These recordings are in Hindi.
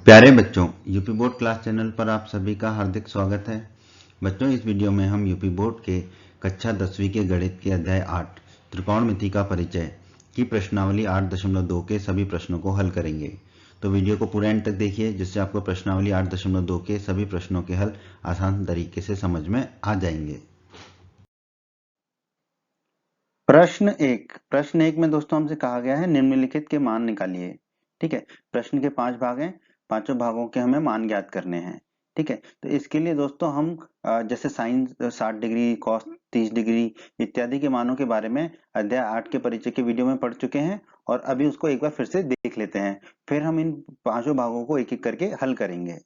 प्यारे बच्चों, यूपी बोर्ड क्लास चैनल पर आप सभी का हार्दिक स्वागत है। बच्चों, इस वीडियो में हम यूपी बोर्ड के कक्षा 10वीं के गणित के अध्याय 8 त्रिकोणमिति का परिचय की प्रश्नावली 8.2 के सभी प्रश्नों को हल करेंगे। तो वीडियो को पूरे एंड तक देखिए, जिससे आपको प्रश्नावली 8.2 के सभी प्रश्नों के हल आसान तरीके से समझ में आ जाएंगे। प्रश्न एक में दोस्तों हमसे कहा गया है निम्नलिखित के मान निकालिए। ठीक है, प्रश्न के 5 भाग हैं, पांचों भागों के हमें मान ज्ञात करने हैं। ठीक है, तो इसके लिए दोस्तों हम जैसे साइन 60 डिग्री, कॉस 30 डिग्री इत्यादि के मानों के बारे में अध्याय 8 के परिचय के वीडियो में पढ़ चुके हैं और अभी उसको एक बार फिर से देख लेते हैं। फिर हम इन पांचों भागों को एक एक करके हल करेंगे।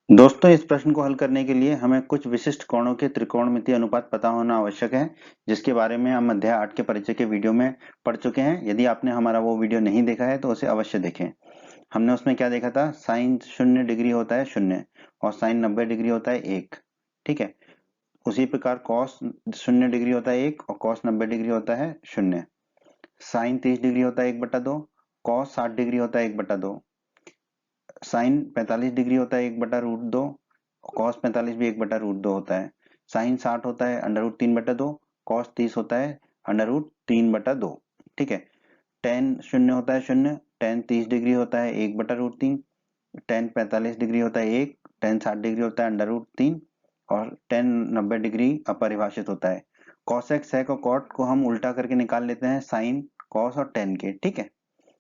दोस्तों, इस प्रश्न को हल करने के लिए हमें कुछ विशिष्ट कोणों के त्रिकोणमितीय अनुपात पता होना आवश्यक है, जिसके बारे में हम अध्याय 8 के परिचय के वीडियो में पढ़ चुके हैं। यदि आपने हमारा वो वीडियो नहीं देखा है तो उसे अवश्य देखें। हमने उसमें क्या देखा था, साइन 0 डिग्री होता है 0 और साइन 90 डिग्री होता है 1। ठीक है, उसी प्रकार कॉस 0 डिग्री होता है 1 और कॉस 90 डिग्री होता है 0। साइन 30 डिग्री होता है 1/2, कॉस 60 डिग्री होता है 1/2, साइन 45 डिग्री होता है 1/√2, कॉस 45 भी 1/√2 होता है। साइन 60 होता है √3/2, कॉस 30 होता है √3/2। ठीक है, टेन 0 होता है 0, टेन 30 डिग्री होता है 1/√3, टेन 45 डिग्री होता है 1, टेन 60 डिग्री होता है √3 और टेन 90 डिग्री अपरिभाषित होता है। कॉसेक, सेक और कॉट को हम उल्टा करके निकाल लेते हैं साइन, कॉस और टेन के। ठीक है,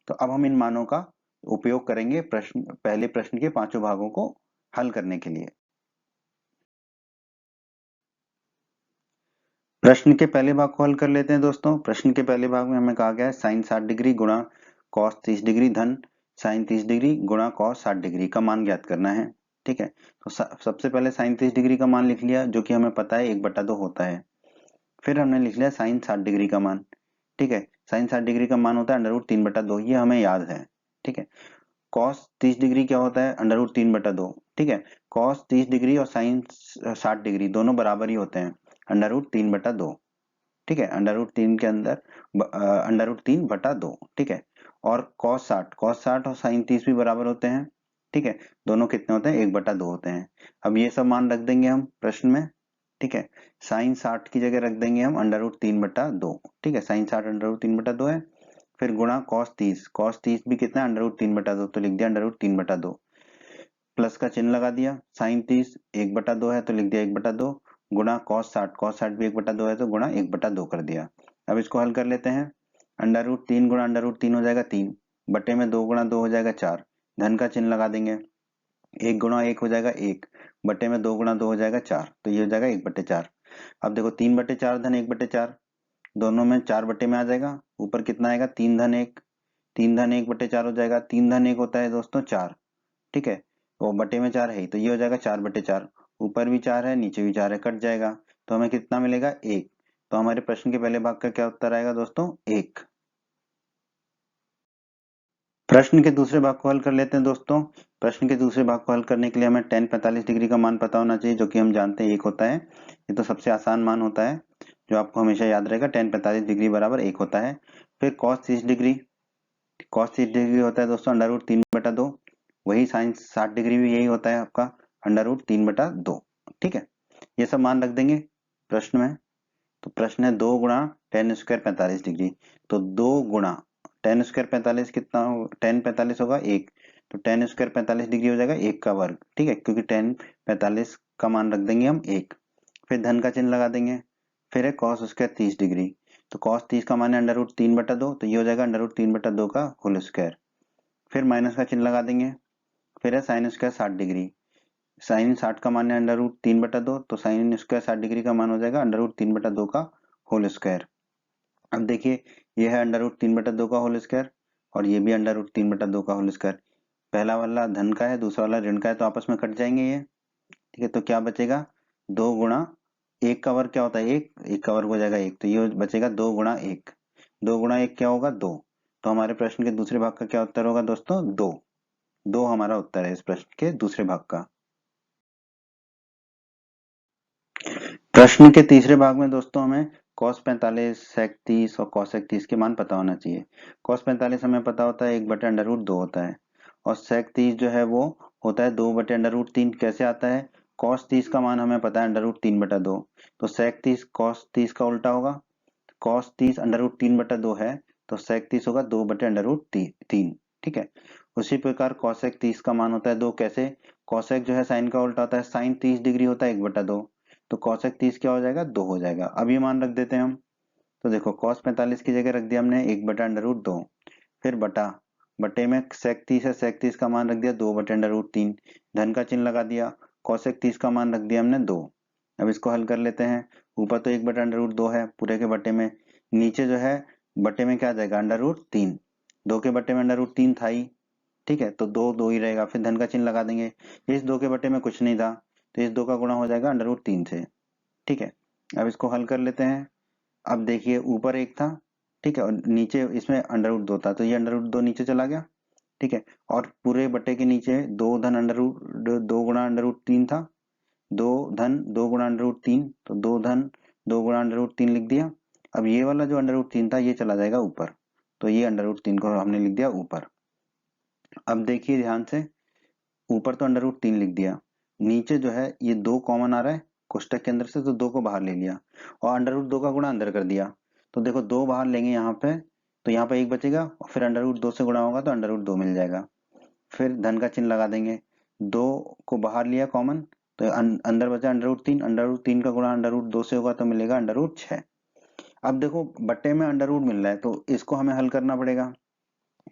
तो अब हम इन मानों का उपयोग करेंगे पहले प्रश्न के पांचों भागों को हल करने के लिए। प्रश्न के पहले भाग को हल कर लेते हैं दोस्तों। प्रश्न के पहले भाग में हमें कहा गया है साइन 60 डिग्री गुणा कॉस 30 डिग्री धन साइन 30 डिग्री गुणा कॉस 60 डिग्री का मान ज्ञात करना है। ठीक है, तो सबसे पहले साइन 30 डिग्री का मान लिख लिया, जो कि हमें पता है 1/2 होता है। फिर हमने लिख लिया साइन 60 डिग्री का मान। ठीक है, साइन 60 डिग्री का मान होता है √3/2, ये हमें याद है। ठीक है, कॉस 30 डिग्री क्या होता है √3/2। ठीक है, कॉस 30 डिग्री और साइन 60 डिग्री दोनों बराबर ही होते हैं √3/2। ठीक है, √3 के अंदर √3/2। ठीक है, और कॉस 60 और साइन 30 भी बराबर होते हैं। ठीक है, दोनों कितने होते हैं 1/2 होते हैं। अब ये सब मान रख देंगे हम प्रश्न में। ठीक है, साइन 60 की जगह रख देंगे हम √3/2। ठीक है, साइन 60 √3/2 है। फिर गुणा कॉस 30 भी कितना है √3/2, तो लिख दिया √3/2। प्लस का चिन्ह लगा दिया, साइन 30 1/2 है तो लिख दिया 1/2, गुणा कॉस 60 भी 1/2 है तो गुणा 1/2 कर दिया। अब इसको हल कर लेते हैं। √3 गुणा √3 हो जाएगा 3, बटे में 2 गुणा 2 हो जाएगा 4, धन का चिन्ह लगा देंगे। 1 गुणा 1 हो जाएगा 1, बटे में 2 गुणा 2 हो जाएगा 4, तो ये हो जाएगा 1/4। अब देखो 3/4 धन 1/4, दोनों में 4 बटे में आ जाएगा। ऊपर कितना आएगा 3 धन 1, 3 धन 1/4 हो जाएगा। 3 धन 1 होता है दोस्तों 4। ठीक है, वो बटे में 4 है ही, तो ये हो जाएगा 4/4। ऊपर भी 4 है, नीचे भी 4 है, कट जाएगा, तो हमें कितना मिलेगा 1। तो हमारे प्रश्न के पहले भाग का क्या उत्तर आएगा दोस्तों 1। प्रश्न के दूसरे भाग को हल कर लेते हैं दोस्तों। प्रश्न के दूसरे भाग को हल करने के लिए हमें टेन 45 डिग्री का मान पता होना चाहिए, जो कि हम जानते हैं 1 होता है। ये तो सबसे आसान मान होता है, जो आपको हमेशा याद रहेगा, टेन 45 डिग्री बराबर 1 होता है। फिर कॉस 30 डिग्री होता है दोस्तों √3/2, वही साइन 60 डिग्री भी यही होता है आपका √3/2। ठीक है, ये सब मान रख देंगे प्रश्न में। तो प्रश्न है 2 गुणा टेन स्क्वायर 45 डिग्री, तो 2 गुणा टेन स्क्वायर 45 कितना हो, टेन 45 होगा 1, तो टेन स्क्वायर 45 डिग्री हो जाएगा 1 का वर्ग। ठीक है, क्योंकि टेन 45 का मान रख देंगे हम 1। फिर धन का चिन्ह लगा देंगे। फिर है कॉस स्क्वायर 30 डिग्री, तो कॉस 30 का मान है √3/2, तो ये हो जाएगा √3/2 का होल स्क्वायर। फिर माइनस का चिन्ह लगा देंगे। फिर है साइन स्क्वायर 60 डिग्री, साइन 60 का मान है √3/2, तो साइन स्क्वायर 60 डिग्री का मान हो जाएगा √3/2 का होल स्क्वायर। अब देखिए, ये है √3/2 का होल स्क्वायर और ये भी √3/2 का होल स्क्वायर। पहला वाला धन का है, दूसरा वाला ऋण का है, तो आपस में कट जाएंगे ये। ठीक है, तो क्या बचेगा 2 गुणा 1 का वर्ग क्या होता है 1, 1 का वर्ग हो जाएगा 1, तो ये बचेगा 2 गुणा 1। 2 गुणा 1 क्या होगा 2, तो हमारे प्रश्न के दूसरे भाग का क्या उत्तर होगा दोस्तों 2। 2 हमारा उत्तर है इस प्रश्न के दूसरे भाग का। प्रश्न के तीसरे भाग में दोस्तों हमें कॉस 45 सेक 30 और कॉसेक 30 के मान पता होना चाहिए। कॉस 45 हमें पता होता है 1/√2 होता है और सेक 30 जो है वो होता है 2/√3। कैसे आता है? कॉस 30 का मान हमें पता है √3/2, तो सेक 30 कॉस 30 का उल्टा होगा। कॉस 30 √3/2 है तो सेक 30 होगा 2/√3। ठीक है, उसी प्रकार कॉसेक 30 का मान होता है 2। कैसे? कॉसेक जो है साइन का उल्टा होता है, साइन 30 डिग्री होता है 1/2, तो कॉसेक 30 क्या हो जाएगा? 2 हो जाएगा। अब ये मान रख देते हैं हम, तो देखो कॉस 45 की जगह रख दिया हमने 1/√2, फिर बटे में सेक 30 है, सेक 30 का मान रख दिया 2/√3, धन का चिन्ह लगा दिया, कॉसेक 30 का मान रख दिया हमने 2। अब इसको हल कर लेते हैं। ऊपर तो 1/√2 है पूरे के बटे में, नीचे जो है बटे में क्या आ जाएगा? √3, 2 के बटे में √3 था ही, ठीक है, तो 2 2 ही रहेगा, फिर धन का चिन्ह लगा देंगे। इस 2 के बटे में कुछ नहीं था तो इस 2 का गुणा हो जाएगा √3 से। ठीक है, अब इसको हल कर लेते हैं। अब देखिए ऊपर 1 था, ठीक है, और नीचे इसमें √2 था, तो ये √2 नीचे चला गया। ठीक है, और पूरे बटे के नीचे 2 धन √2 गुणा √3 था, 2 धन 2 गुणा √3, तो 2 धन 2 गुणा √3 लिख दिया। अब ये वाला जो √3 था ये चला जाएगा ऊपर, तो ये √3 को हमने लिख दिया ऊपर। अब देखिए ध्यान से, ऊपर तो √3 लिख दिया, नीचे जो है ये 2 कॉमन आ रहा है कोष्टक के अंदर से, तो 2 को बाहर ले लिया और √2 का गुणा अंदर कर दिया। तो देखो 2 बाहर लेंगे यहाँ पे, तो यहाँ पे 1 बचेगा और फिर √2 से गुणा होगा तो √2 मिल जाएगा। फिर धन का चिन्ह लगा देंगे, 2 को बाहर लिया कॉमन, तो अंदर बचा √3, √3 का गुणा √2 से होगा तो मिलेगा √6। अब देखो बट्टे में अंडर मिल रहा है तो इसको हमें हल करना पड़ेगा।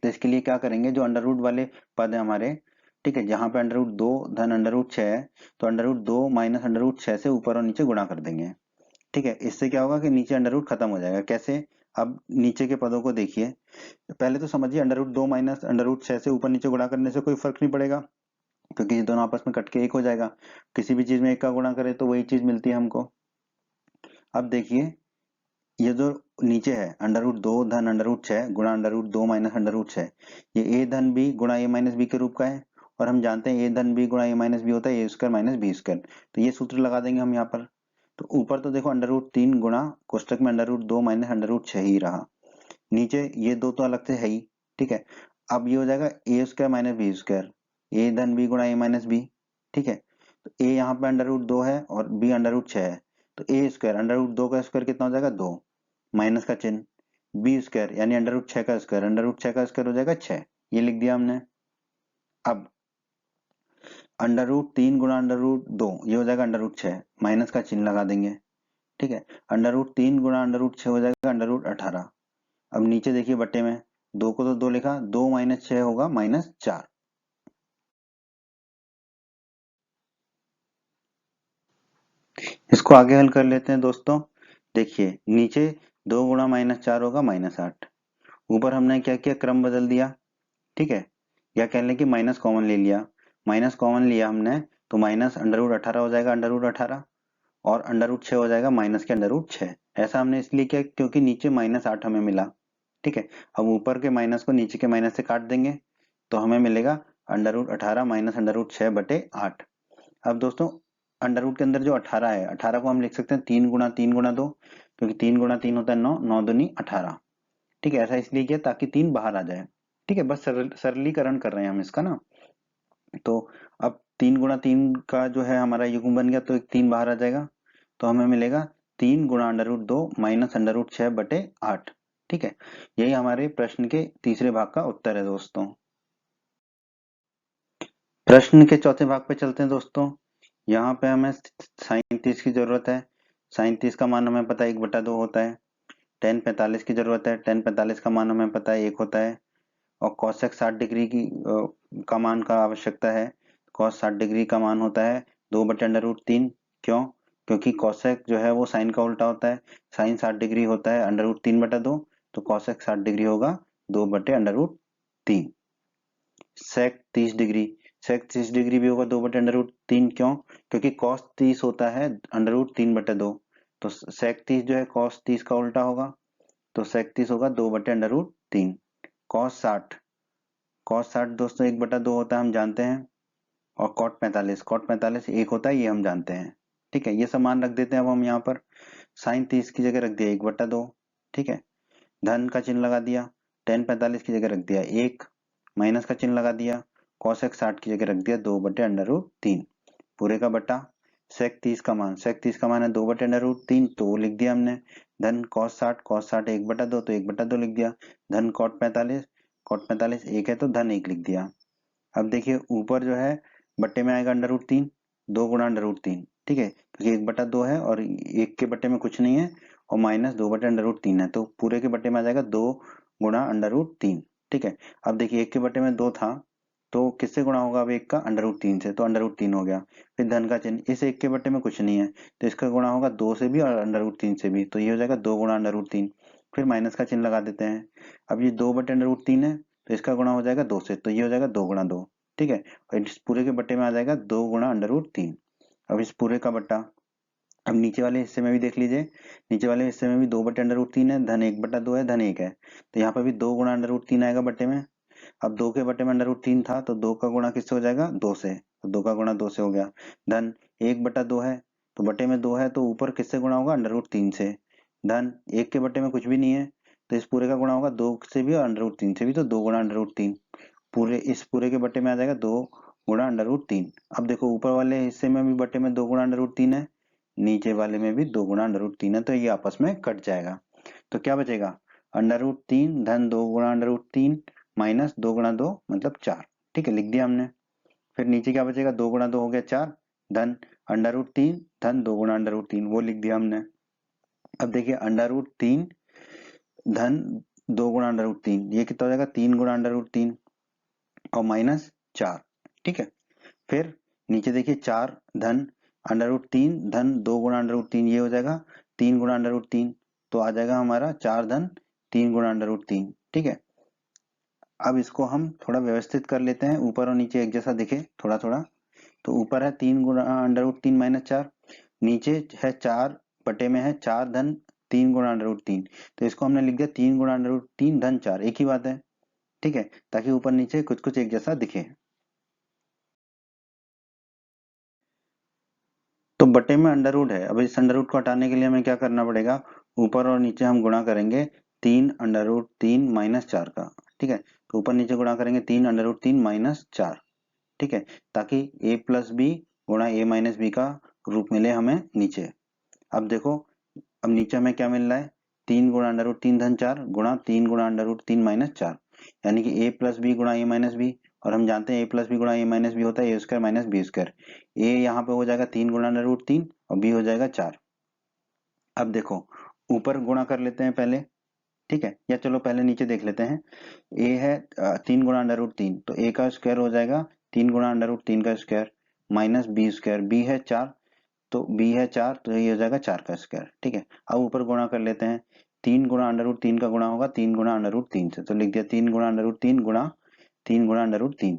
तो इसके लिए क्या करेंगे, जो अंडर वाले पद है हमारे, ठीक है, जहां पे √2 धन √6 है, तो √2 माइनस √6 से ऊपर और नीचे गुणा कर देंगे। ठीक है, इससे क्या होगा कि नीचे अंडर खत्म हो जाएगा। कैसे? अब नीचे के पदों को देखिए, पहले तो समझिए √2 माइनस √6 से ऊपर नीचे गुणा करने से कोई फर्क नहीं पड़ेगा, क्योंकि ये दोनों आपस में कट के एक हो जाएगा। किसी भी चीज में एक का गुणा करें तो वही चीज मिलती है हमको। अब देखिए ये जो नीचे है √2 धन √6 गुणा √2 माइनस √6, ये ए धन बी गुणा ए माइनस बी के रूप का है, और हम जानते हैं ए धन बी गुणा ए माइनस बी होता है A square minus B square, तो ये सूत्र लगा देंगे हम यहाँ पर। तो ऊपर तो देखो √3 गुणा कोष्टक में √2 माइनस √6 ही रहा, नीचे ये दो तो अलग से है ही। ठीक है, अब ये हो जाएगा ए स्क्वायर माइनस बी स्क्वायर, ए धन बी गुणा ए माइनस बी। ठीक है, तो ए यहाँ पे √2 है और बी √6 है, तो ए स्क्वायर √2 का स्क्वायर कितना हो जाएगा? 2, माइनस का चिन्ह, बी स्क्वायर यानी √6 का स्क्वायर, √6 का स्क्वायर हो जाएगा 6, ये लिख दिया हमने। अब √3 गुणा √2 ये हो जाएगा √6, माइनस का चिन्ह लगा देंगे। ठीक है, √3 गुणा √6 हो जाएगा √18। अब नीचे देखिए बट्टे में 2 को तो 2 लिखा, 2 माइनस 6 होगा -4। इसको आगे हल कर लेते हैं दोस्तों। देखिए नीचे 2 गुणा -4 होगा -8, ऊपर हमने क्या किया, क्रम बदल दिया। ठीक है, या कह लें कि माइनस कॉमन ले लिया, माइनस कॉमन लिया हमने तो माइनस √18 हो जाएगा √18, और √6 हो जाएगा माइनस के √6। ऐसा हमने इसलिए किया क्योंकि नीचे -8 हमें मिला। ठीक है, अब ऊपर के माइनस को नीचे के माइनस से काट देंगे तो हमें मिलेगा √18 माइनस √6 बटे 8। अब दोस्तों अंडर रूट के अंदर जो 18 है, 18 को हम लिख सकते हैं 3 गुणा 3 गुणा 2, क्योंकि 3 गुणा 3 होता है 9, 9 दूनी 18। ठीक है, ऐसा इसलिए किया ताकि 3 बाहर आ जाए। ठीक है, बस सरलीकरण कर रहे हैं हम इसका ना। तो अब 3 गुणा 3 का जो है हमारा युग्म बन गया, तो एक 3 बाहर आ जाएगा, तो हमें मिलेगा 3 गुणा √2 माइनस √6 बटे 8। ठीक है, यही हमारे प्रश्न के तीसरे भाग का उत्तर है दोस्तों। प्रश्न के चौथे भाग पे चलते हैं दोस्तों। यहाँ पे हमें साइन 30 की जरूरत है। साइन 30 का मान हमें पता है 1/2 होता है। टेन 45 की जरूरत है। टेन 45 का मान हमें पता है 1 होता है। और कॉसेक 60 डिग्री की का मान का आवश्यकता है। कॉस 60 डिग्री का मान होता है 2/√3। क्यों? क्योंकि कॉसेक जो है वो साइन का उल्टा होता है। साइन 60 डिग्री होता है √3/2, तो कॉसेक 60 डिग्री होगा 2/√3। सेक 30 डिग्री, सेक 30 डिग्री भी होगा 2/√3। क्यों? क्योंकि कॉस 30 होता है √3/2, तो सेक 30 जो है कॉस 30 का उल्टा होगा, तो सेक 30 होगा 2/√3। कॉस 60, कॉस 60 दोस्तों 1/2 होता है हम जानते हैं, और कॉट 45, कॉट 45 1 होता है ये हम जानते हैं। ठीक है, ये सब मान रख देते हैं अब हम यहाँ पर। साइन 30 की जगह रख दिया 1/2, ठीक है। धन का चिन्ह लगा दिया, tan 45 की जगह रख दिया 1, माइनस का चिन्ह लगा दिया, cos x 60 की जगह रख दिया 2/√3, पूरे का बटा sec 30 का मान है 2/√3, तो वो लिख दिया हमने। धन cos 60 1/2, तो 1/2 लिख दिया। धन cot 45 1 है तो धन 1 लिख दिया। अब देखिए ऊपर जो है बट्टे में आएगा √3, 2 गुणा √3, ठीक है, क्योंकि 1/2 है और 1 के बट्टे में कुछ नहीं है और माइनस 2/√3 है, तो पूरे के बट्टे में आ जाएगा 2 गुणा √3, ठीक है। अब देखिए 1 के बट्टे में 2 था, तो किससे गुणा होगा अब 1 का √3 से, तो √3 हो गया। फिर धन का चिन्ह, इस 1 के बट्टे में कुछ नहीं है तो इसका गुणा होगा 2 से भी और √3 से भी, तो ये हो जाएगा 2 गुणा √3। फिर माइनस का चिन्ह लगा देते हैं। अब ये 2/√3 है तो इसका गुणा हो जाएगा 2 से, तो ये हो जाएगा 2 गुणा 2, ठीक है। और इस पूरे के बट्टे में आ जाएगा 2 गुणा √3। अब इस पूरे का बट्टा, अब नीचे वाले हिस्से में भी देख लीजिए, नीचे वाले हिस्से में भी 2/√3 है, धन 1/2 है, धन 1 है, तो यहाँ पर भी 2 गुणा √3 आएगा बट्टे में। अब 2 के बट्टे में √3 था तो 2 का गुणा किससे हो जाएगा 2 से, तो 2 का गुणा 2 से हो गया। धन 1/2 है तो बट्टे में 2 है तो ऊपर किससे गुणा होगा √3 से। धन 1 के बट्टे में कुछ भी नहीं है तो इस पूरे का गुणा होगा 2 से भी और √3 से भी, तो 2 गुणा √3, पूरे इस पूरे के बट्टे में आ जाएगा 2 गुणा √3। अब देखो ऊपर वाले हिस्से में भी बट्टे में 2 गुणा √3 है, नीचे वाले में भी 2 गुणा √3 है, तो ये आपस में कट जाएगा। तो क्या बचेगा √3 धन 2 गुणा √3 माइनस 2 गुणा 2 मतलब 4, ठीक है, लिख दिया हमने। फिर नीचे क्या बचेगा 2 गुणा 2 हो गया 4, धन √3 धन 2 गुणा √3 वो लिख दिया हमने। अब देखिए √3 धन 2 गुणा √3 ये कितना हो जाएगा 3 गुणा √3 और माइनस 4, ठीक है। फिर नीचे देखिए 4 धन √3 धन 2 गुणा √3 ये हो जाएगा 3 गुणा √3, तो आ जाएगा हमारा 4 धन 3 गुणा √3, ठीक है। अब इसको हम थोड़ा व्यवस्थित कर लेते हैं, ऊपर और नीचे एक जैसा दिखे थोड़ा थोड़ा। तो ऊपर है 3 गुणा √3 माइनस 4, नीचे है 4 बटे में है 4 धन 3 गुणा √3, तो इसको हमने लिख दिया 3 गुणा √3 धन 4, एक ही बात है, ठीक है, ताकि ऊपर नीचे कुछ कुछ एक जैसा दिखे। तो बटे में अंडर है, अब इस अंडर को हटाने के लिए हमें क्या करना पड़ेगा, ऊपर और नीचे हम गुणा करेंगे 3 माइनस 4 का, ठीक है। तो ऊपर नीचे गुणा करेंगे 3 माइनस 4, ठीक है, ताकि a प्लस बी गुणा a माइनस बी का रूप मिले हमें नीचे। अब देखो अब नीचे हमें क्या मिल रहा है 3 गुणा √3 धन 4 गुणा 3 गुणा √3 माइनस 4, यानी कि a प्लस बी गुणा a माइनस बी, और हम जानते हैं a प्लस बी गुणा a माइनस बी होता है A square minus B square. a यहाँ पे हो जाएगा 3 गुणा √3 और b हो जाएगा 4। अब देखो ऊपर गुणा कर लेते हैं पहले, ठीक है, या चलो पहले नीचे देख लेते हैं। a है 3 गुणा √3, तो a का स्क्वायर हो जाएगा 3 गुणा √3 का square minus B square, b है 4 तो b है 4 तो ये हो जाएगा 4 का स्क्वायर, ठीक है। अब ऊपर गुणा कर लेते हैं, 3 गुणा √3 का गुणा होगा 3 गुणा √3 से, तो लिख दिया 3 गुणा √3 गुणा 3 गुणा √3।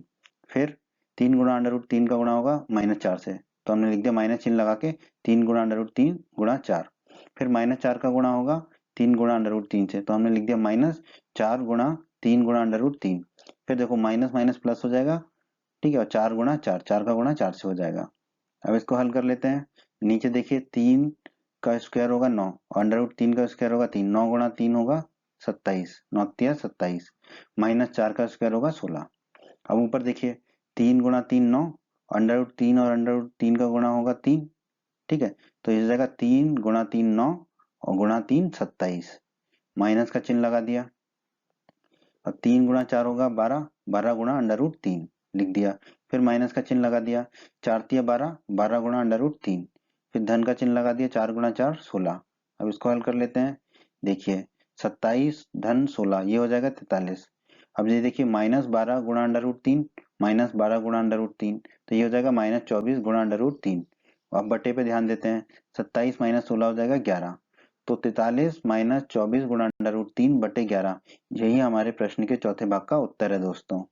फिर 3 गुणा √3 का गुणा होगा माइनस 4 से, तो हमने लिख दिया माइनस चिन्ह लगा के 3 गुणा √3 गुणा 4। फिर माइनस 4 का गुणा होगा 3 गुणा √3 से, तो हमने लिख दिया माइनस 4 गुणा 3 गुणा √3। फिर देखो माइनस माइनस प्लस हो जाएगा, ठीक है, और 4 गुणा 4, 4 का गुणा 4 से हो जाएगा। अब इसको हल कर लेते हैं, नीचे देखिए 3 का स्क्वायर होगा 9 और √3 का स्क्वायर होगा 3, 9 गुणा 3 होगा 27, 9 तिया 27, माइनस 4 का स्क्वायर होगा 16। अब ऊपर देखिए 3 गुणा 3 9, √3 और √3 का गुणा होगा 3, ठीक है, तो इस जगह 3 गुणा 3 9 और गुणा 3 27, माइनस का चिन्ह लगा दिया। अब 3 गुणा 4 होगा 12, 12 गुणा √3 लिख दिया। फिर माइनस का चिन्ह लगा दिया, 4 तिया 12, 12 गुणा √3, फिर धन का चिन्ह लगा दिया 4 गुणा 4 16। अब इसको हल कर लेते हैं, देखिए 27 धन 16 ये हो जाएगा 43। अब ये देखिए माइनस 12 गुणा √3 माइनस 12 गुणा √3, तो ये हो जाएगा माइनस 24 गुणा √3। अब बटे पे ध्यान देते हैं, 27 माइनस 16 हो जाएगा 11, तो 43 माइनस 24 गुणा √3 बटे 11, यही हमारे प्रश्न के चौथे भाग का उत्तर है दोस्तों।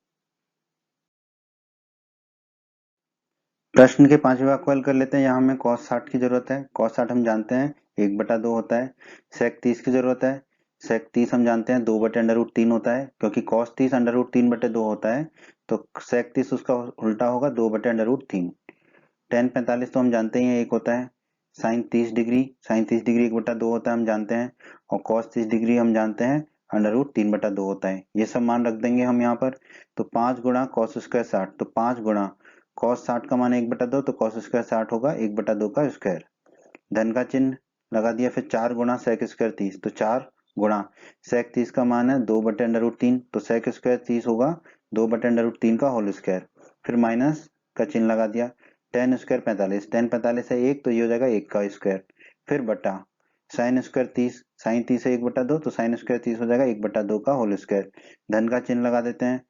प्रश्न के पांचवें भाग को हल कर लेते हैं। यहाँ हमें cos 60 की जरूरत है। cos 60 हम जानते हैं 1/2 होता है। sec 30 की जरूरत है। sec 30 हम जानते हैं 2/√3 होता है, क्योंकि cos 30 √3/2 होता है, तो sec 30 उसका उल्टा होगा 2/√3। tan 45 तो हम जानते ही हैं 1 होता है। साइन 30 डिग्री 1/2 होता है हम जानते हैं, और कॉस 30 डिग्री हम जानते हैं √3/2 होता है। ये सब मान रख देंगे हम यहाँ पर। तो 5 गुणा कॉस स्क्वायर 60, तो 5 गुणा कॉस 60 का मान 1/2, तो कॉस स्क्वायर 60 होगा 1/2 का स्क्वायर। धन का चिन्ह लगा दिया। फिर 4 गुणा सेक स्क्वायर 30, तो 4 गुणा सेक 30 का मान है 2/√3, तो सेक स्क्वायर 30 होगा 2/√3 का होल स्क्वायर। फिर माइनस का चिन्ह लगा दिया। टेन स्क्वायर 45, टेन 45 है 1, तो ये हो जाएगा 1 का स्क्वायर। फिर बटा साइन स्क्वायर 30, साइन 30 है 1/2, तो साइन स्क्वायर 30 हो जाएगा 1/2 का होल स्क्वायर। धन का चिन्ह लगा देते हैं।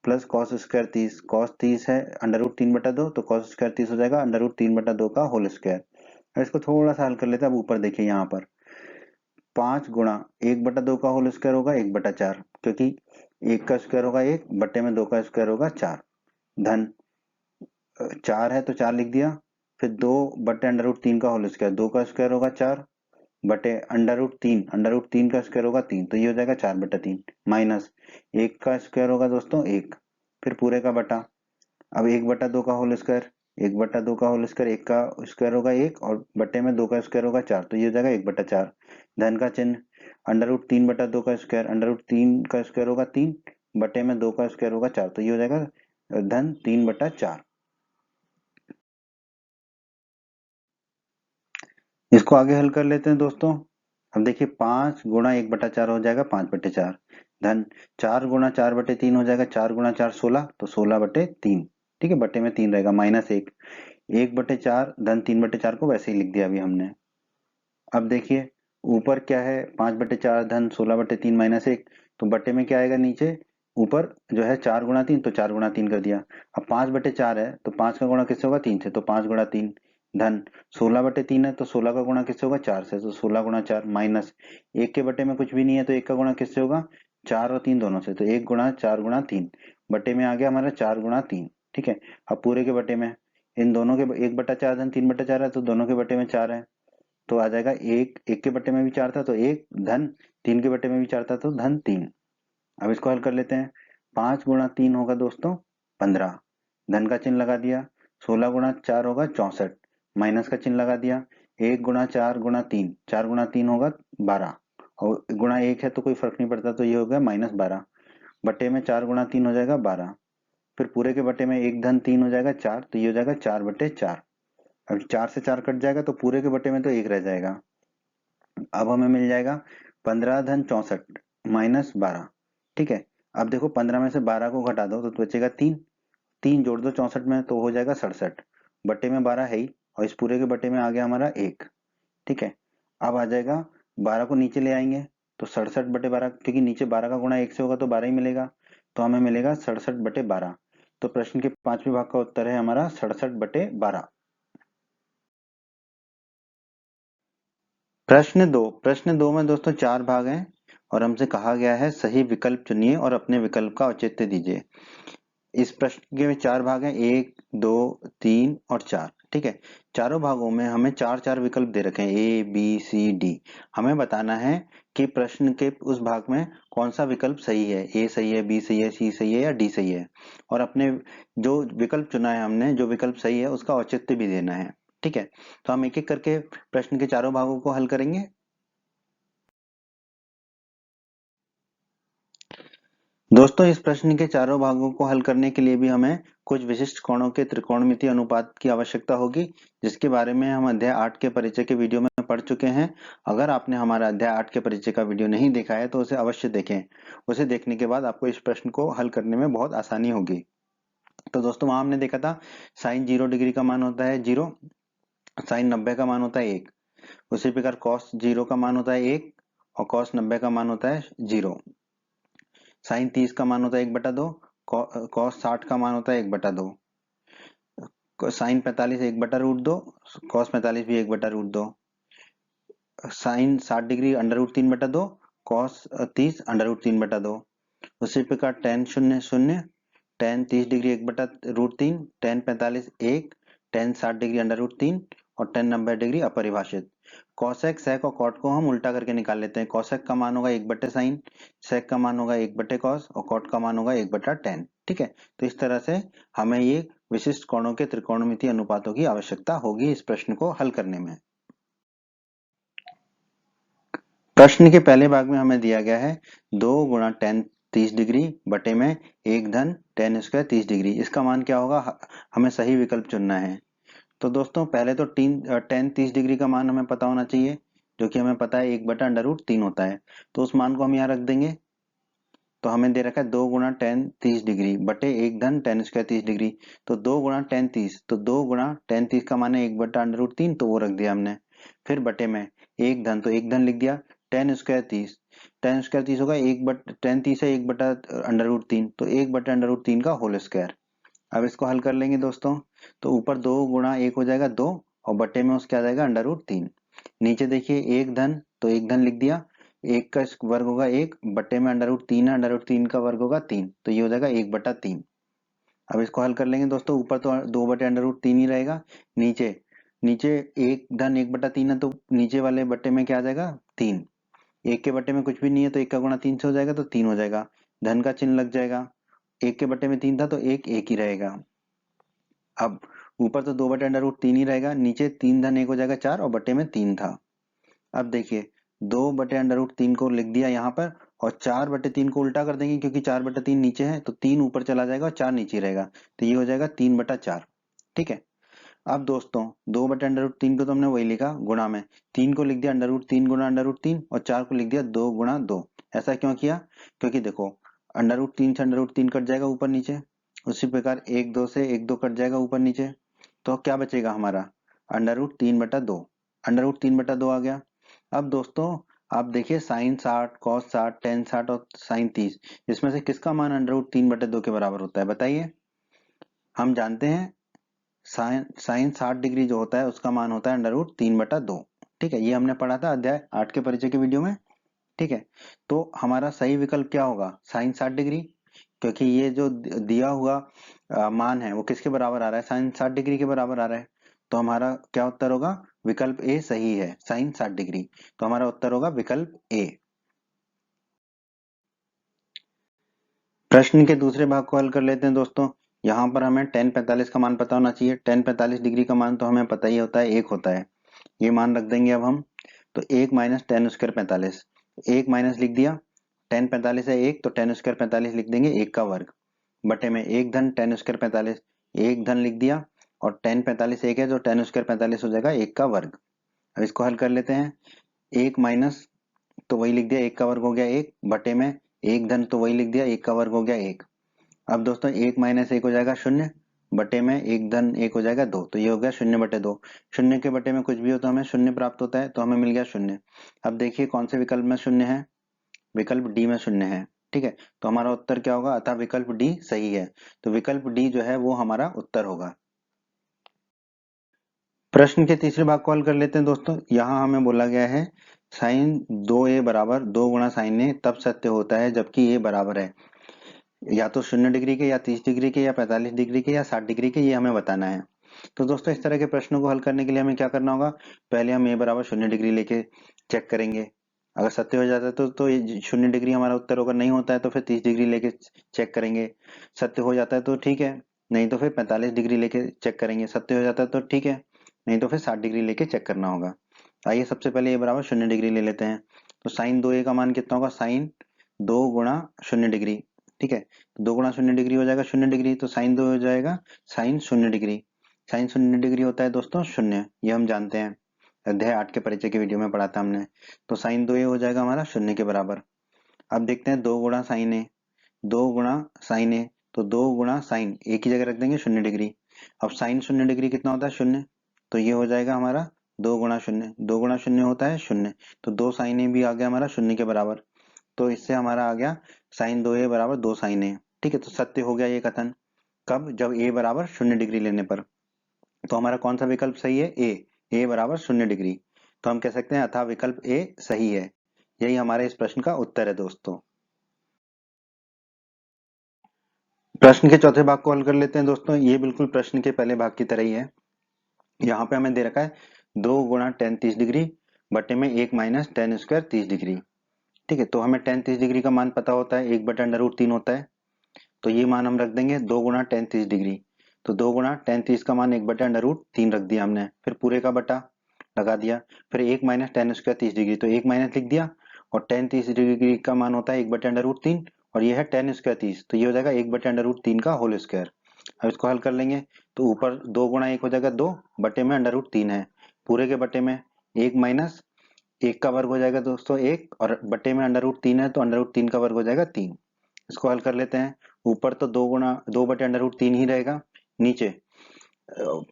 प्लस कॉस स्क्वायर 30, कॉस 30 है √3/2, तो कॉस स्क्वायर 30 हो जाएगा √3/2 का होल स्क्वायर। अब इसको थोड़ा सा हल कर लेते हैं। अब ऊपर देखिए यहाँ पर 5 गुणा 1/2 का होल स्क्वायर होगा 1/4, क्योंकि 1 का स्क्वायर होगा 1, बटे में 2 का स्क्वायर होगा 4। धन 4 है तो 4 लिख दिया। फिर 2/√3 का होल स्क्वायर, 2 का स्क्वायर होगा 4, बटे √3 का स्क्वायर होगा 3, तो ये हो जाएगा 4/3, माइनस 1 का स्क्वायर होगा दोस्तों 1, फिर पूरे का बटा। अब 1/2 का होल स्क्वायर, 1/2 का होल स्क्वायर, 1 का स्क्वायर होगा 1, और बटे में 2 का स्क्वायर होगा 4, तो ये हो जाएगा 1/4। धन का चिन्ह √3/2 का स्क्वायर, √3 का स्क्वायर होगा 3, बटे में 2 का स्क्वायर होगा 4, तो ये हो जाएगा धन 3/4। इसको आगे हल कर लेते हैं दोस्तों। अब देखिए 5 गुणा 1/4 हो जाएगा 5/4। धन 4 गुणा 4/3 हो जाएगा 4 गुणा 4 16, तो 16/3। ठीक है, बटे में 3 रहेगा, माइनस 1, 1/4 धन 3/4 को वैसे ही लिख दिया अभी हमने। अब देखिए ऊपर क्या है, 5/4 धन 16/3 माइनस 1, तो बटे में क्या आएगा नीचे, ऊपर जो है 4 गुणा 3, तो 4 गुणा 3 कर दिया। अब 5/4 है तो 5 का गुणा किससे होगा, 3 से, तो 5 गुणा 3। धन 16/3 है तो 16 का गुणा किससे होगा, 4 से, तो 16 गुणा 4, माइनस 1 के बटे में कुछ भी नहीं है, तो 1 का गुणा किससे होगा, 4 और 3 दोनों से, तो 1 गुणा 4 गुणा 3, बटे में आ गया हमारा 4 गुणा 3। ठीक है, अब पूरे के बटे में इन दोनों के 1/4 धन 3/4 है, तो दोनों के बटे में 4 है, तो आ जाएगा 1 के बटे में भी 4 था तो 1, धन 3 के बटे में भी 4 था तो धन 3। अब इसको हल कर लेते हैं। 5 गुणा 3 होगा दोस्तों 15, धन का चिन्ह लगा दिया। 16 गुणा 4 होगा 64, माइनस का चिन्ह लगा दिया। 1 गुणा 4 गुणा 3, 4 गुणा 3 होगा 12, और गुणा 1 है तो कोई फर्क नहीं पड़ता, तो ये हो गया -12, बटे में 4 गुणा 3 हो जाएगा 12, फिर पूरे के बटे में 1 धन 3 हो जाएगा 4, तो ये हो जाएगा 4/4। अब 4 से 4 कट जाएगा तो पूरे के बटे में तो 1 रह जाएगा। अब हमें मिल जाएगा 15 धन 64 माइनस 12। ठीक है, अब देखो 15 में से 12 को घटा दो तो बचेगा 3, 3 जोड़ दो 64 में तो हो जाएगा 67, बटे में 12 है ही, और इस पूरे के बटे में आ गया हमारा 1। ठीक है, अब आ जाएगा 12 को नीचे ले आएंगे तो 67/12, क्योंकि नीचे 12 का गुणा 1 से होगा तो 12 ही मिलेगा, तो हमें मिलेगा 67/12। तो प्रश्न के 5वें भाग का उत्तर है हमारा 67/12। प्रश्न 2 में दोस्तों 4 भाग हैं और हमसे कहा गया है सही विकल्प चुनिए और अपने विकल्प का औचित्य दीजिए। इस प्रश्न के 4 भाग हैं, 1, 2, 3 और 4। ठीक है, चारों भागों में हमें 4-4 विकल्प दे रखे हैं, ए बी सी डी। हमें बताना है कि प्रश्न के उस भाग में कौन सा विकल्प सही है, ए सही है, बी सही है, सी सही है या डी सही है, और अपने जो विकल्प चुना है हमने, जो विकल्प सही है उसका औचित्य भी देना है। ठीक है, तो हम एक एक करके प्रश्न के चारों भागों को हल करेंगे। दोस्तों इस प्रश्न के चारों भागों को हल करने के लिए भी हमें कुछ विशिष्ट कोणों के त्रिकोणमितीय अनुपात की आवश्यकता होगी, जिसके बारे में हम अध्याय 8 के परिचय के वीडियो में पढ़ चुके हैं। अगर आपने हमारा अध्याय 8 के परिचय का वीडियो नहीं देखा है तो उसे अवश्य देखें। उसे देखने के बाद आपको इस प्रश्न को हल करने में बहुत आसानी होगी। तो दोस्तों वहां हमने देखा था साइन 0 डिग्री का मान होता है 0, साइन 90 का मान होता है 1, उसी प्रकार कॉस 0 का मान होता है 1 और कॉस 90 का मान होता है 0। साइन 30 का मान होता है 1/2, कॉस 60 का मान होता है 1/2, साइन 45 1/√2, कॉस 45 भी 1/√2, साइन 60 डिग्री √3/2, कॉस 30 √3/2। उसी प्रकार ten 0 0, ten 30 degree 1/√3, ten 45 1, ten 60 degree √3 और टेन 90 डिग्री अपरिभाषित। कॉसेक सेक और कॉट को हम उल्टा करके निकाल लेते हैं। कॉसेक का मान होगा 1/sin, सेक का मान होगा 1/cos और कॉट का मान होगा 1/tan। ठीक है, तो इस तरह से हमें ये विशिष्ट कोणों के त्रिकोणमितीय अनुपातों की आवश्यकता होगी इस प्रश्न को हल करने में। प्रश्न के पहले भाग में हमें दिया गया है 2 गुणा टेन 30 डिग्री बटे में 1 धन टेन स्क्वायर 30 डिग्री। इसका मान क्या होगा, हमें सही विकल्प चुनना है। तो दोस्तों पहले तो टेन 30 डिग्री का मान हमें पता होना चाहिए, जो कि हमें पता है 1/√3 होता है। तो उस मान को हम यहाँ रख देंगे। तो हमें दे रखा है 2 गुणा टेन 30 डिग्री बटे 1 धन टेन स्क्वायर 30 डिग्री। तो 2 गुणा टेन 30, तो 2 गुणा टेन 30 का मान है 1/√3, तो वो रख दिया हमने। फिर बटे में 1 धन, तो 1 धन लिख दिया। टेन स्क्वायर 30, टेन स्क्वायर 30 होगा टेन 30 है 1/√3, तो 1/√3 का होल स्क्वायर। अब इसको हल कर लेंगे दोस्तों। तो ऊपर 2 गुणा 1 हो जाएगा 2, और बटे में उसके आ जाएगा √3। नीचे देखिए 1 धन, तो 1 धन लिख दिया। 1 का वर्ग होगा 1, बटे में √3 है, √3 का वर्ग होगा 3, तो ये हो जाएगा 1/3। अब इसको हल कर लेंगे दोस्तों। ऊपर तो 2/√3 ही रहेगा। नीचे नीचे 1 धन 1/3 है, तो नीचे वाले बटे में क्या आ जाएगा 3। 1 के बटे में कुछ भी नहीं है, तो 1 का गुणा 3 से हो जाएगा, तो 3 हो जाएगा। धन का चिन्ह लग जाएगा। 1 के बटे में 3 था, तो 1 1 ही रहेगा। अब ऊपर तो 2/√3 ही रहेगा। नीचे 3 धन 1 हो जाएगा 4, और बटे में 3 था। अब देखिए 2/√3 को लिख दिया यहाँ पर, और 4/3 को उल्टा कर देंगे, क्योंकि 4/3 नीचे है, तो 3 ऊपर चला जाएगा और 4 नीचे रहेगा, तो ये हो जाएगा 3/4। ठीक है। अब दोस्तों 2/√3 को तो हमने वही लिखा गुणा में, 3 को लिख दिया √3 गुणा √3, और 4 को लिख दिया 2 गुणा 2। ऐसा क्यों किया, क्योंकि देखो √3 से √3 कट जाएगा ऊपर नीचे, उसी प्रकार 1 2 से 1 2 कट जाएगा ऊपर नीचे, तो क्या बचेगा हमारा √3/2। √3/2 आ गया। अब दोस्तों आप देखिए साइन 60, कॉस 60, टेन 60 और साइन 30, इसमें से किसका मान √3/2 के बराबर होता है, बताइए। हम जानते हैं साइन 60 डिग्री जो होता है उसका मान होता है √3/2। ठीक है, ये हमने पढ़ा था अध्याय 8 के परिचय के वीडियो में। ठीक है, तो हमारा सही विकल्प क्या होगा, साइन 60 डिग्री, क्योंकि ये जो दिया हुआ मान है वो किसके बराबर आ रहा है, साइन 60 डिग्री के बराबर आ रहा है। तो हमारा क्या उत्तर होगा, विकल्प ए सही है, साइन 60 डिग्री। तो हमारा उत्तर होगा विकल्प ए। प्रश्न के दूसरे भाग को हल कर लेते हैं दोस्तों। यहाँ पर हमें tan 45 का मान पता होना चाहिए। tan 45 डिग्री का मान तो हमें पता ही होता है, 1 होता है। ये मान रख देंगे अब हम। तो 1 माइनस टेन स्क्वायर 45, 1 माइनस लिख दिया। tan 45 है 1, तो tan स्क्वायर 45 लिख देंगे 1 का वर्ग, बटे में 1 धन tan स्क्वायर 45, 1 धन लिख दिया। और tan 45 1 है, तो tan स्क्वायर 45 हो जाएगा 1 का वर्ग। अब इसको हल कर लेते हैं। 1 माइनस, तो वही लिख दिया 1 का वर्ग हो गया 1, बटे में 1 धन, तो वही लिख दिया 1 का वर्ग हो गया 1। अब दोस्तों 1 माइनस 1 हो जाएगा 0, बटे में 1 धन 1 हो जाएगा 2, तो ये हो गया 0/2। 0 के बटे में कुछ भी हो तो हमें 0 प्राप्त होता है, तो हमें मिल गया 0। अब देखिए कौन से विकल्प में 0 है, विकल्प डी में 0 है। ठीक है, तो हमारा उत्तर क्या होगा, अतः विकल्प डी सही है। तो विकल्प डी जो है वो हमारा उत्तर होगा। प्रश्न के तीसरे भाग को हल कर लेते हैं दोस्तों। यहाँ हमें बोला गया है साइन 2a बराबर 2 गुणा साइन ए तब सत्य होता है जबकि ये बराबर है या तो 0 डिग्री के, या 30 डिग्री के, या 45 डिग्री के, या 60 डिग्री के, ये हमें बताना है। तो दोस्तों इस तरह के प्रश्नों को हल करने के लिए हमें क्या करना होगा, पहले हम a बराबर 0 डिग्री लेके चेक करेंगे। अगर सत्य हो जाता है तो ये 0 डिग्री हमारा उत्तर होगा, नहीं होता है तो फिर 30 डिग्री लेके चेक करेंगे। सत्य हो जाता है तो ठीक है, नहीं तो फिर 45 डिग्री लेके चेक करेंगे। सत्य हो जाता है तो ठीक है, नहीं तो फिर 60 डिग्री लेके चेक करना होगा। आइए सबसे पहले a बराबर 0 डिग्री ले लेते हैं। तो साइन 2a का मान कितना होगा, साइन 2 गुणा 0 डिग्री। ठीक है, 2 गुणा 0 डिग्री हो जाएगा 0 डिग्री, तो साइन 2 हो जाएगा साइन 0 डिग्री। साइन 0 डिग्री होता है दोस्तों 0, ये हम जानते हैं, अध्याय 8 के परिचय के वीडियो में पढ़ा था हमने। तो साइन 2 ये हो जाएगा हमारा 0 के बराबर। अब देखते हैं 2 गुणा साइन ए, 2 गुणा साइन ए, तो 2 गुणा साइन एक ही जगह रख देंगे 0 डिग्री। अब साइन 0 डिग्री कितना होता है 0, तो ये हो जाएगा हमारा 2 गुणा 0, 2 गुणा 0 होता है 0, तो 2 साइन ए भी आ गया हमारा 0 के बराबर। तो इससे हमारा आ गया साइन 2a बराबर 2 साइन ए। ठीक है, तो सत्य हो गया ये कथन। कब, जब a बराबर 0 डिग्री लेने पर। तो हमारा कौन सा विकल्प सही है, a बराबर 0 डिग्री। तो हम कह सकते हैं अतः विकल्प a सही है। यही हमारे इस प्रश्न का उत्तर है दोस्तों। प्रश्न के चौथे भाग को हल कर लेते हैं दोस्तों। ये बिल्कुल प्रश्न के पहले भाग की तरह ही है। यहाँ पे हमें दे रखा है 2 गुणा टेन 30 डिग्री बटे में 1 माइनस टेन स्क्वायर 30 डिग्री। ठीक है, तो हमें टेन 30 डिग्री का मान पता होता है, 1/√3 होता है। तो ये मान हम रख देंगे 2 गुणा टेन 30 डिग्री। तो 2 गुणा टेन 30 का मान 1/√3 रख दिया हमने, फिर पूरे का बटा लगा दिया। फिर 1 माइनस टेन स्क्वायर 30 डिग्री, तो 1 माइनस लिख दिया। और tan 30 डिग्री का मान होता है 1/√3 और ये है tan स्क्वायर 30, तो ये हो जाएगा 1/√3 का होल स्क्वायर। अब इसको हल कर लेंगे तो ऊपर 2 गुणा 1 हो जाएगा 2 बटे में √3 है, पूरे के बटे में 1 माइनस 1 का वर्ग हो जाएगा दोस्तों 1 और बटे में √3 है तो √3 का वर्ग हो जाएगा 3। इसको हल कर लेते हैं, ऊपर तो 2 बटे √3 ही रहेगा, नीचे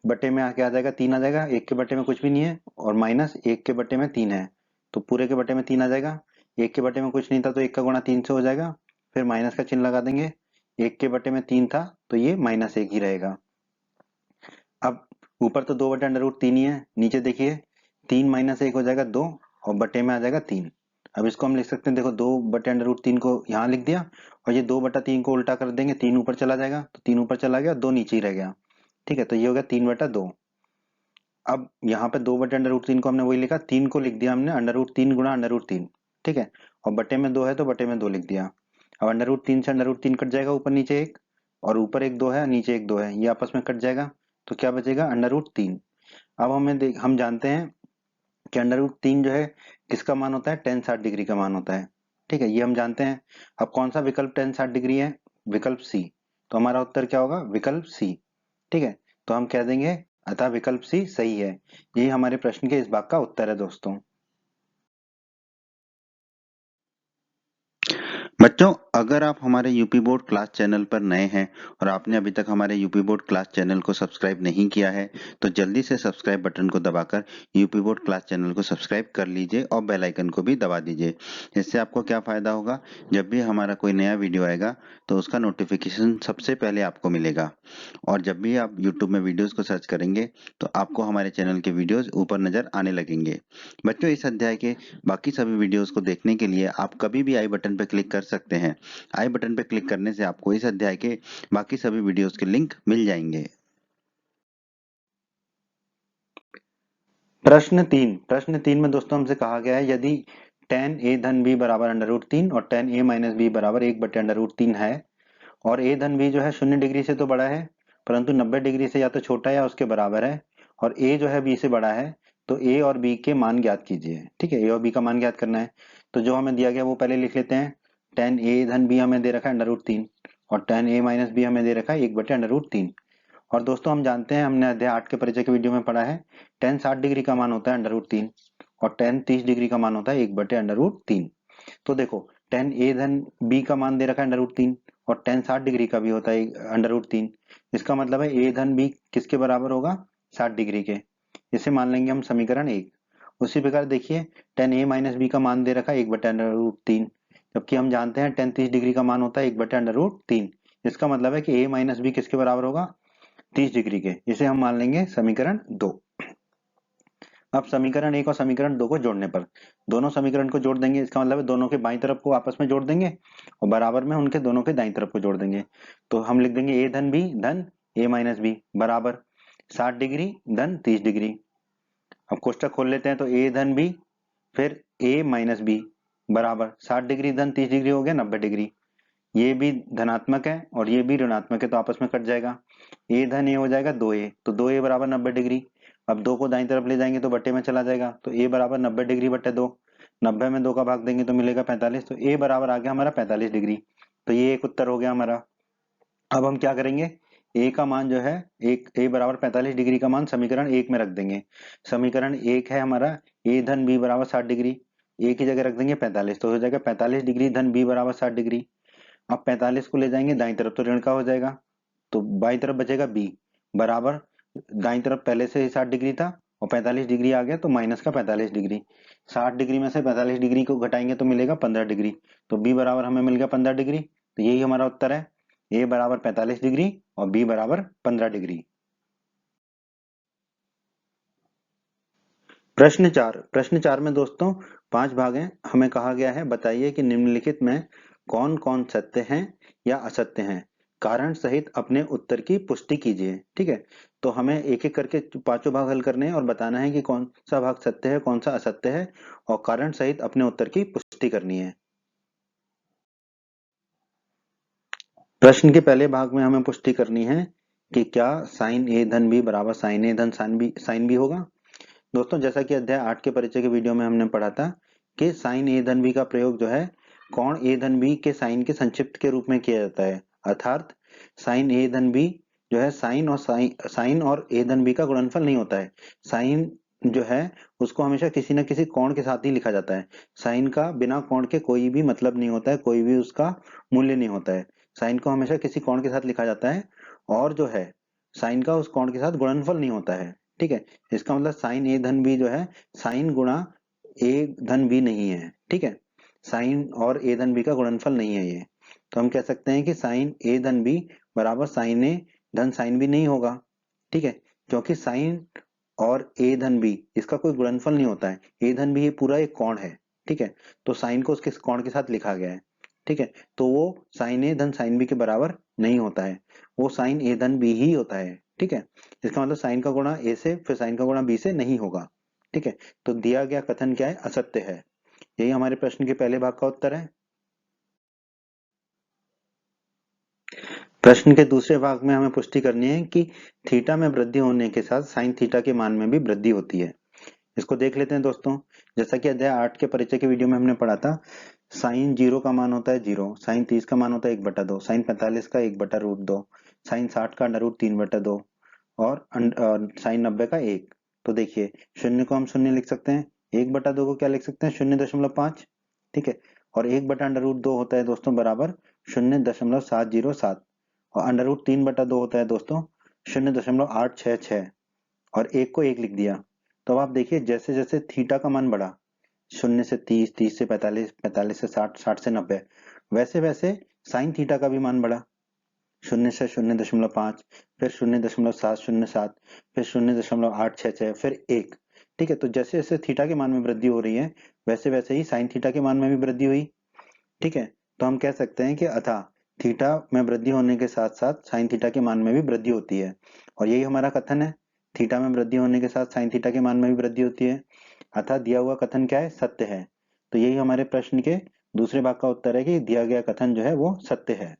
बटे में आके आ जाएगा 3 आ जाएगा, 1 के बटे में कुछ भी नहीं है और माइनस 1 के बटे में 3 है तो पूरे के बटे में 3 आ जाएगा, 1 के बटे में कुछ नहीं था तो 1 का गुणा 3 से हो जाएगा, फिर माइनस का चिन्ह लगा देंगे, 1 के बटे में 3 था तो ये -1 ही रहेगा। अब ऊपर तो 2 बटे √3 ही है, नीचे देखिए 3 माइनस 1 हो जाएगा 2 और बटे में आ जाएगा 3। अब इसको हम लिख सकते हैं, देखो 2 बटे √3 को यहाँ लिख दिया और ये 2/3 को उल्टा कर देंगे, 3 ऊपर चला जाएगा तो 3 ऊपर चला गया, 2 नीचे ही रह गया, ठीक है, तो ये हो गया 3/2। अब यहाँ पे 2 बटे √3 को हमने वही लिखा, 3 को लिख दिया हमने √3 गुणा √3, ठीक है, और बटे में 2 है तो बटे में 2 लिख दिया। अब √3 से √3 कट जाएगा, ऊपर नीचे 1 और ऊपर 1 2 है, नीचे 1 2 है, ये आपस में कट जाएगा तो क्या बचेगा √3। अब हम जानते हैं कि √3 जो है किसका मान होता है, tan 60 डिग्री का मान होता है, ठीक है, ये हम जानते हैं। अब कौन सा विकल्प tan 60 डिग्री है, विकल्प सी, तो हमारा उत्तर क्या होगा, विकल्प सी, ठीक है, तो हम कह देंगे अतः विकल्प सी सही है। यही हमारे प्रश्न के इस भाग का उत्तर है दोस्तों। बच्चों, अगर आप हमारे यूपी बोर्ड क्लास चैनल पर नए हैं और आपने अभी तक हमारे यूपी बोर्ड क्लास चैनल को सब्सक्राइब नहीं किया है तो जल्दी से सब्सक्राइब बटन को दबाकर यूपी बोर्ड क्लास चैनल को सब्सक्राइब कर लीजिए और बेल आइकन को भी दबा दीजिए। इससे आपको क्या फ़ायदा होगा, जब भी हमारा कोई नया वीडियो आएगा तो उसका नोटिफिकेशन सबसे पहले आपको मिलेगा और जब भी आप यूट्यूब में वीडियोज़ को सर्च करेंगे तो आपको हमारे चैनल के वीडियोज़ ऊपर नज़र आने लगेंगे। बच्चों, इस अध्याय के बाकी सभी वीडियोस को देखने के लिए आप कभी भी आई बटन पर क्लिक कर सकते हैं। आई बटन पर क्लिक करने से आपको इस अध्याय के बाकी सभी वीडियोस के लिंक मिल जाएंगे। प्रश्न 3 में दोस्तों हमसे कहा गया है यदि tan a धन b बराबर √3 और tan a माइनस b बराबर 1/√3 है और a धन b जो है 0 डिग्री से तो बड़ा है परंतु 90 डिग्री से या तो छोटा है या उसके बराबर है और a जो है b से बड़ा है तो a और b के मान ज्ञात कीजिए, ठीक है, a और b का मान ज्ञात करना है। तो जो हमें दिया गया वो पहले लिख लेते हैं, tan a धन b हमें दे रखा है √3 और tan a माइनस b हमें दे रखा है 1/√3। और दोस्तों हम जानते हैं, हमने अध्याय 8 के परिचय के वीडियो में पढ़ा है, tan 60 डिग्री का मान होता है √3 और tan 30 डिग्री का मान होता है 1/√3। तो देखो tan a धन b का मान दे रखा है √3 और tan 60 डिग्री का भी होता है √3, इसका मतलब है a धन b किसके बराबर होगा, 60 डिग्री के। इसे मान लेंगे हम समीकरण 1। उसी प्रकार देखिए tan a माइनस b का मान दे रखा है 1/√3, जबकि हम जानते हैं tan 30 डिग्री का मान होता है 1/√3, इसका मतलब है कि a माइनस b किसके बराबर होगा, 30 डिग्री के। इसे हम मान लेंगे समीकरण 2। अब समीकरण 1 और समीकरण 2 को जोड़ने पर दोनों समीकरण को जोड़ देंगे, इसका मतलब है दोनों के बाईं तरफ को आपस में जोड़ देंगे और बराबर में उनके दोनों के दाईं तरफ को जोड़ देंगे। तो हम लिख देंगे a धन b धन a माइनस b बराबर 60 डिग्री धन 30 डिग्री। अब कोष्टक खोल लेते हैं तो a धन b फिर a माइनस b बराबर 60 डिग्री धन 30 डिग्री हो गया 90 डिग्री। ये भी धनात्मक है और ये भी ऋणात्मक है तो आपस में कट जाएगा, a धन a हो जाएगा 2a, तो 2a बराबर 90 डिग्री। अब 2 को दाईं तरफ ले जाएंगे तो बट्टे में चला जाएगा, तो a बराबर 90 डिग्री बट्टे 2, 90 में 2 का भाग देंगे तो मिलेगा 45, तो a बराबर आ गया हमारा 45 डिग्री। तो ये एक उत्तर हो गया हमारा। अब हम क्या करेंगे, a का मान जो है a बराबर 45 डिग्री का मान समीकरण 1 में रख देंगे। समीकरण 1 है हमारा a धन b बराबर 60 डिग्री, a की जगह रख देंगे 45, तो हो जाएगा 45 डिग्री धन b बराबर 60 डिग्री। अब 45 को ले जाएंगे दाईं तरफ तो ऋण का हो जाएगा, तो बाईं तरफ बचेगा b बराबर, दाईं तरफ पहले से ही 60 डिग्री था और 45 डिग्री आ गया तो माइनस का 45 डिग्री, 60 डिग्री में से 45 डिग्री को घटाएंगे तो मिलेगा 15 डिग्री, तो b बराबर हमें मिल गया 15 डिग्री। तो यही हमारा उत्तर है, a बराबर 45 डिग्री और b बराबर 15 डिग्री। प्रश्न 4 में दोस्तों 5 भाग हैं। हमें कहा गया है बताइए कि निम्नलिखित में कौन कौन सत्य हैं या असत्य हैं, कारण सहित अपने उत्तर की पुष्टि कीजिए, ठीक है। तो हमें एक एक करके पांचों भाग हल करने हैं और बताना है कि कौन सा भाग सत्य है कौन सा असत्य है और कारण सहित अपने उत्तर की पुष्टि करनी है। प्रश्न के पहले भाग में हमें पुष्टि करनी है कि क्या साइन ए धन बी बराबर साइन ए धन साइन बी होगा। दोस्तों जैसा कि अध्याय 8 के परिचय के वीडियो में हमने पढ़ा था कि साइन ए धन बी का प्रयोग जो है कोण ए धन बी के साइन के संक्षिप्त के रूप में किया जाता है। अर्थात साइन ए धन बी जो है साइन और ए धन बी का गुणनफल नहीं होता है। साइन जो है उसको हमेशा किसी न किसी कोण के साथ ही लिखा जाता है। साइन का बिना कोण के कोई भी मतलब नहीं होता है, कोई भी उसका मूल्य नहीं होता है। साइन को हमेशा किसी कोण के साथ लिखा जाता है और जो है साइन का उस कोण के साथ गुणनफल नहीं होता है। ठीक है, इसका मतलब साइन ए धन बी जो है साइन गुणा ए धन बी नहीं है। ठीक है, साइन और ए धन बी का गुणनफल नहीं है ये। तो हम कह सकते हैं कि साइन ए धन बी बराबर साइन ए धन साइन बी नहीं होगा। ठीक है, क्योंकि साइन और ए धन बी इसका कोई गुणनफल नहीं होता है। ए धन बी ये पूरा एक कोण है। ठीक है, तो साइन को उसके कोण के साथ लिखा गया है। ठीक है, तो वो साइन ए धन साइन बी के बराबर नहीं होता है, वो साइन ए धन बी ही होता है। ठीक है, इसका मतलब साइन का गुणा ए से फिर साइन का गुणा बी से नहीं होगा। ठीक है, तो दिया गया कथन क्या है? असत्य है। यही हमारे प्रश्न के पहले भाग का उत्तर है। प्रश्न के दूसरे भाग में हमें पुष्टि करनी है कि थीटा में वृद्धि होने के साथ साइन थीटा के मान में भी वृद्धि होती है। इसको देख लेते हैं दोस्तों। जैसा कि अध्याय 8 के परिचय के वीडियो में हमने पढ़ा था, साइन 0 का मान होता है 0, साइन 30 का मान होता है 1/2, साइन 45 का 1/√2, साइन 60 का √3/2 और साइन 90 का 1। तो देखिए शून्य को हम शून्य लिख सकते हैं, 1/2 को क्या लिख सकते हैं? 0.5। ठीक है, और 1/√2 होता है दोस्तों बराबर 0.707 और √3/2 होता है दोस्तों 0.866 और 1 को 1 लिख दिया। तो अब आप देखिए जैसे जैसे थीटा का मान बढ़ा, 0 से 30, 30 से 45, 45 से 60, 60 से 90, वैसे वैसे साइन थीटा का भी मान बढ़ा, 0 से 0.5, फिर 0.707, फिर 0.866, फिर 1। ठीक है, तो जैसे जैसे थीटा के मान में वृद्धि हो रही है वैसे वैसे ही साइन थीटा के मान में भी वृद्धि हुई। ठीक है, तो हम कह सकते हैं कि अतः थीटा में वृद्धि होने के साथ साथ साइन थीटा के मान में भी वृद्धि होती है, और यही हमारा कथन है। थीटा में वृद्धि होने के साथ साइन थीटा के मान में भी वृद्धि होती है, अतः दिया हुआ कथन क्या है? सत्य है। तो यही हमारे प्रश्न के दूसरे भाग का उत्तर है कि दिया गया कथन जो है वो सत्य है।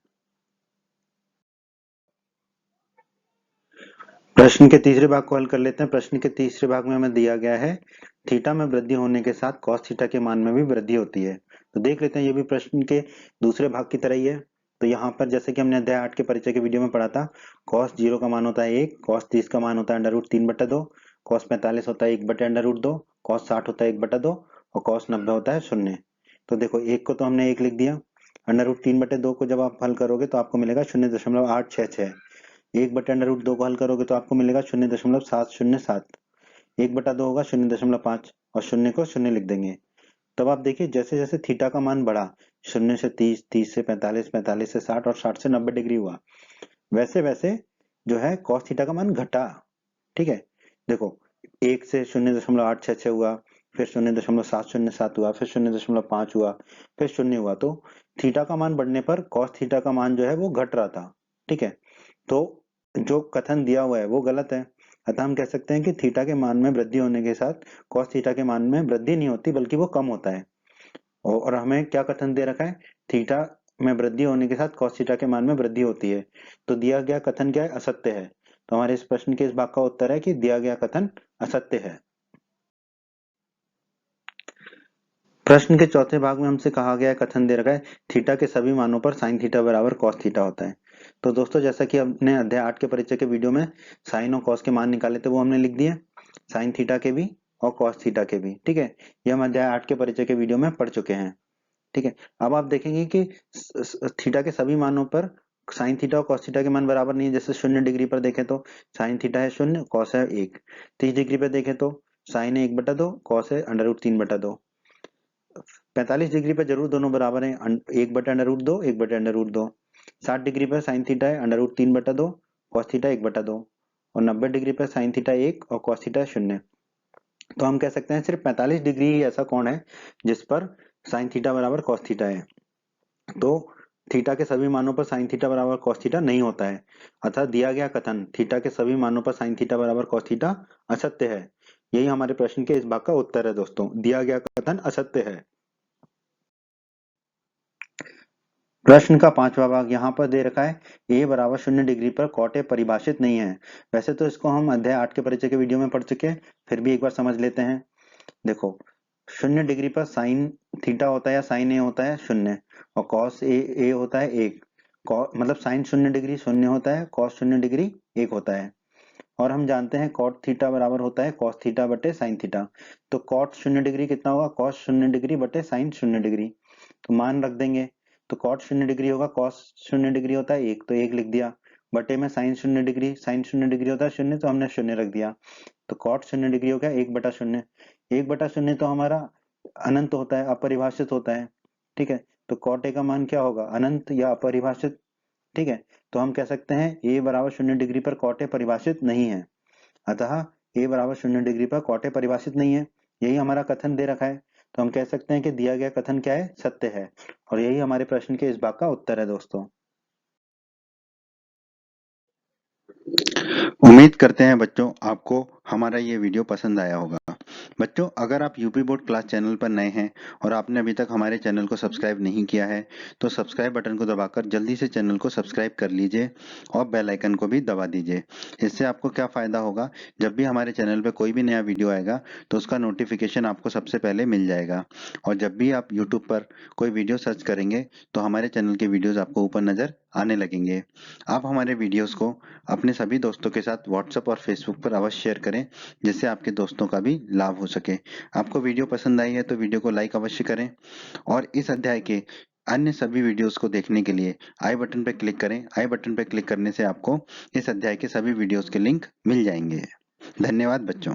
प्रश्न के तीसरे भाग को हल कर लेते हैं। प्रश्न के तीसरे भाग में हमें दिया गया है थीटा में वृद्धि होने के साथ कॉस थीटा के मान में भी वृद्धि होती है। तो देख लेते हैं, ये भी प्रश्न के दूसरे भाग की तरह ही है। तो यहाँ पर जैसे कि हमने अध्याय 8 के परिचय के वीडियो में पढ़ा था, कॉस 0 का मान होता है 1, कॉस 30 का मान होता है √3/2, कॉस 45 होता है 1/√2, कॉस 60 होता है 1/2 और कॉस 90 होता है 0। तो देखो 1 को तो हमने 1 लिख दिया, √3/2 को जब आप हल करोगे तो आपको मिलेगा 0.866, 1/√2 को हल करोगे तो आपको मिलेगा 0.707, 1/2 होगा 0.5 और शून्य को शून्य लिख देंगे। तब आप देखिए जैसे जैसे थीटा का मान बढ़ा, 0 से 30, 30 से 45, 45 से 60 और 60 से 90 डिग्री हुआ, वैसे वैसे जो है कॉस थीटा का मान घटा। ठीक है, देखो 1 से 0.866 हुआ, फिर 0.707 हुआ, फिर 0.5 हुआ, फिर 0 हुआ। तो थीटा का मान बढ़ने पर कॉस थीटा का मान जो है वो घट रहा था। ठीक है, तो जो कथन दिया हुआ है वो गलत है। अतः हम कह सकते हैं कि थीटा के मान में वृद्धि होने के साथ कॉस थीटा के मान में वृद्धि नहीं होती बल्कि वो कम होता है। और हमें क्या कथन दे रखा है? थीटा में वृद्धि होने के साथ कॉस थीटा के मान में वृद्धि होती है। तो दिया गया कथन क्या है? असत्य है। तो हमारे इस प्रश्न के इस भाग का उत्तर है कि दिया गया कथन असत्य है। प्रश्न के चौथे भाग में हमसे कहा गया कथन दे रखा है थीटा के सभी मानों पर साइन थीटा बराबर कॉस थीटा होता है। तो दोस्तों जैसा कि हमने अध्याय 8 के परिचय के वीडियो में साइन और कॉस के मान निकाले थे वो हमने लिख दिए, साइन थीटा के भी और कॉस थीटा के भी। ठीक है, ये हम अध्याय 8 के परिचय के वीडियो में पढ़ चुके हैं। ठीक है, अब आप देखेंगे कि थीटा के सभी मानों पर साइन थीटा और कॉस थीटा के मान बराबर नहीं है। जैसे 0 डिग्री पर देखें तो साइन थीटा है 0, कॉस है 1। 30 डिग्री पर देखें तो साइन है 1/2, कॉस है √3/2। 45 डिग्री पर जरूर दोनों बराबर हैं, 1/√2, 1/√2। 60 डिग्री पर साइन थीटा है √3/2, कॉस थीटा 1/2 और 90 डिग्री पर साइन थीटा 1 और कॉस थीटा 0। तो हम कह सकते हैं सिर्फ 45 डिग्री ही ऐसा कोण है जिस पर साइन थीटा बराबर कॉस थीटा है। तो थीटा के सभी मानों पर साइन थीटा बराबर कॉस थीटा नहीं होता है, अतः दिया गया कथन थीटा के सभी मानों पर साइन थीटा बराबर कॉस थीटा असत्य है। यही हमारे प्रश्न के इस भाग का उत्तर है दोस्तों, दिया गया कथन असत्य है। प्रश्न का पांचवा भाग यहाँ पर दे रखा है a बराबर 0 डिग्री पर कॉट ए परिभाषित नहीं है। वैसे तो इसको हम अध्याय 8 के परिचय के वीडियो में पढ़ चुके हैं, फिर भी एक बार समझ लेते हैं। देखो 0 डिग्री पर साइन थीटा होता है या साइन ए होता है 0, और कॉस ए होता है 1। मतलब साइन 0 डिग्री 0 होता है, कॉस 0 डिग्री 1 होता है। और हम जानते हैं कॉट थीटा बराबर होता है कॉस थीटा बटे साइन थीटा। तो कॉट 0 डिग्री कितना होगा, कॉस 0 डिग्री बटे साइन 0 डिग्री। तो मान रख देंगे, तो कॉट 0 डिग्री होगा, कॉस 0 डिग्री होता है 1, तो 1 लिख दिया, बटे में साइन 0 डिग्री, साइन 0 डिग्री होता है 0, तो हमने 0 रख दिया। तो कॉट 0 डिग्री हो गया 1/0। 1/0 तो हमारा अनंत होता है, अपरिभाषित होता है। ठीक है, तो कॉट ए का मान क्या होगा, अनंत या अपरिभाषित। ठीक है, तो हम कह सकते हैं ए बराबर 0 डिग्री पर कॉट ए परिभाषित नहीं है। अतः ए बराबर 0 डिग्री पर कॉट ए परिभाषित नहीं है, यही हमारा कथन दे रखा है। तो हम कह सकते हैं कि दिया गया कथन क्या है, सत्य है। और यही हमारे प्रश्न के इस भाग का उत्तर है दोस्तों। उम्मीद करते हैं बच्चों आपको हमारा ये वीडियो पसंद आया होगा। बच्चों, अगर आप यूपी बोर्ड क्लास चैनल पर नए हैं और आपने अभी तक हमारे चैनल को सब्सक्राइब नहीं किया है, तो सब्सक्राइब बटन को दबाकर जल्दी से चैनल को सब्सक्राइब कर लीजिए और बेल आइकन को भी दबा दीजिए। इससे आपको क्या फ़ायदा होगा, जब भी हमारे चैनल पर कोई भी नया वीडियो आएगा तो उसका नोटिफिकेशन आपको सबसे पहले मिल जाएगा। और जब भी आप यूट्यूब पर कोई वीडियो सर्च करेंगे तो हमारे चैनल के वीडियोज़ आपको ऊपर नज़र आने लगेंगे। आप हमारे वीडियोज़ को अपने सभी दोस्तों के साथ व्हाट्सएप और फेसबुक पर अवश्य शेयर करें, जिससे आपके दोस्तों का भी लाभ हो सके। आपको वीडियो पसंद आई है तो वीडियो को लाइक अवश्य करें, और इस अध्याय के अन्य सभी वीडियोस को देखने के लिए आई बटन पर क्लिक करें। आई बटन पर क्लिक करने से आपको इस अध्याय के सभी वीडियोस के लिंक मिल जाएंगे। धन्यवाद बच्चों।